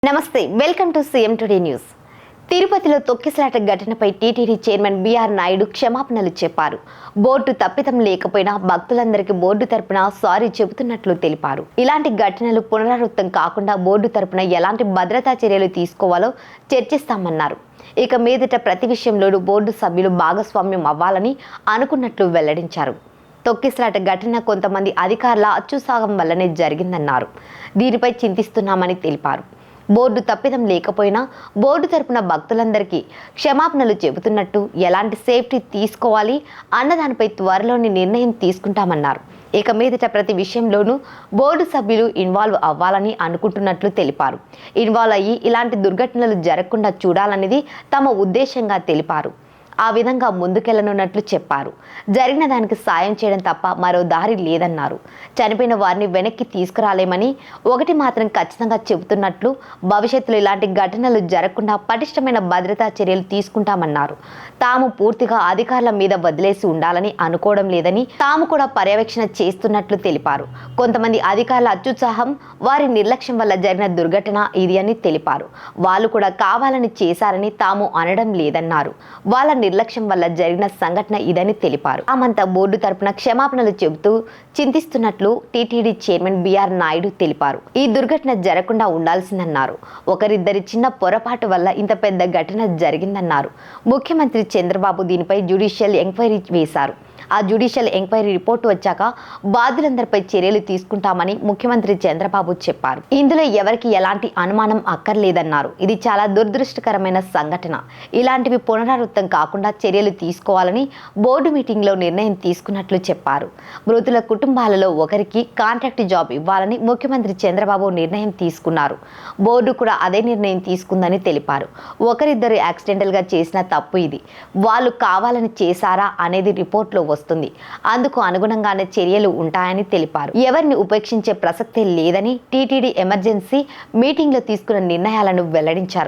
నమస్తే welcome to CM today news. తిరుపతిలో తొక్కిసలాట ఘటనపై టీటీడీ చైర్మన్ బిఆర్ నాయుడు క్షమాపణలు చెప్పారు. బోర్డు తప్పిదం లేకపోయినా భక్తులందరికీ బోర్డు తరపున సారీ చెబుతున్నట్లు తెలిపారు. ఇలాంటి ఘటనలు పునరావృతం కాకుండా బోర్డు తరపున ఎలాంటి భద్రతా చర్యలు తీసుకోవాలో చర్చిస్తామన్నారు. ఇక మీదట ప్రతి విషయంలోనూ బోర్డు సభ్యులు భాగస్వామ్యం అవ్వాలని అనుకున్నట్లు వెల్లడించారు. తొక్కిసలాట ఘటన కొంతమంది అధికారుల అత్యుత్సాహం వల్లనే జరిగిందన్నారు. దీనిపై చింతిస్తున్నామని తెలిపారు. బోర్డు తప్పిదం లేకపోయినా బోర్డు తరపున భక్తులందరికీ క్షమాపణలు చెబుతున్నట్టు ఎలాంటి సేఫ్టీ తీసుకోవాలి అన్నదానిపై త్వరలోని నిర్ణయం తీసుకుంటామన్నారు. ఇక మీదట ప్రతి విషయంలోనూ బోర్డు సభ్యులు ఇన్వాల్వ్ అవ్వాలని అనుకుంటున్నట్లు తెలిపారు. ఇన్వాల్వ్ అయ్యి ఇలాంటి దుర్ఘటనలు జరగకుండా చూడాలనేది తమ ఉద్దేశంగా తెలిపారు. ఆ విధంగా ముందుకెళ్లనున్నట్లు చెప్పారు. జరిగిన దానికి సాయం చేయడం తప్ప మరో దారి లేదన్నారు. చనిపోయిన వారిని వెనక్కి తీసుకురాలేమని ఒకటి మాత్రం ఖచ్చితంగా చెబుతున్నట్లు భవిష్యత్తులో ఇలాంటి ఘటనలు జరగకుండా పటిష్టమైన భద్రతా చర్యలు తీసుకుంటామన్నారు. తాము పూర్తిగా అధికారుల మీద వదిలేసి ఉండాలని అనుకోవడం లేదని తాము కూడా పర్యవేక్షణ చేస్తున్నట్లు తెలిపారు. కొంతమంది అధికారుల అత్యుత్సాహం, వారి నిర్లక్ష్యం వల్ల జరిగిన దుర్ఘటన ఇది అని తెలిపారు. వాళ్ళు కూడా కావాలని చేశారని తాము అనడం లేదన్నారు. వాళ్ళ నిర్లక్ష్యం వల్ల జరిగిన సంఘటన ఇదని తెలిపారు. తామంతా బోర్డు తరపున క్షమాపణలు చెబుతూ చింతిస్తున్నట్లు టీటీడీ చైర్మన్ బిఆర్ నాయుడు తెలిపారు. ఈ దుర్ఘటన జరగకుండా ఉండాల్సిందన్నారు. ఒకరిద్దరి చిన్న పొరపాటు వల్ల ఇంత పెద్ద ఘటన జరిగిందన్నారు. ముఖ్యమంత్రి చంద్రబాబు దీనిపై జ్యుడిషియల్ ఎంక్వైరీ వేశారు. ఆ జ్యుడిషియల్ ఎంక్వైరీ రిపోర్టు వచ్చాక బాధ్యులందరిపై చర్యలు తీసుకుంటామని ముఖ్యమంత్రి చంద్రబాబు చెప్పారు. ఇందులో ఎవరికి ఎలాంటి అనుమానం అక్కర్లేదన్నారు. ఇది చాలా దురదృష్టకరమైన సంఘటన. ఇలాంటివి పునరావృతం కాకుండా చర్యలు తీసుకోవాలని బోర్డు మీటింగ్లో నిర్ణయం తీసుకున్నట్లు చెప్పారు. మృతుల కుటుంబాలలో ఒకరికి కాంట్రాక్ట్ జాబ్ ఇవ్వాలని ముఖ్యమంత్రి చంద్రబాబు నిర్ణయం తీసుకున్నారు. బోర్డు కూడా అదే నిర్ణయం తీసుకుందని తెలిపారు. ఒకరిద్దరు యాక్సిడెంటల్గా చేసిన తప్పు ఇది. వాళ్ళు కావాలని చేశారా అనేది రిపోర్ట్లో వస్తుంది. అందుకు అనుగుణంగానే చర్యలు ఉంటాయని తెలిపారు. ఎవరిని ఉపేక్షించే ప్రసక్తే లేదని టీటీడీ ఎమర్జెన్సీ మీటింగ్లో తీసుకున్న నిర్ణయాలను వెల్లడించారు.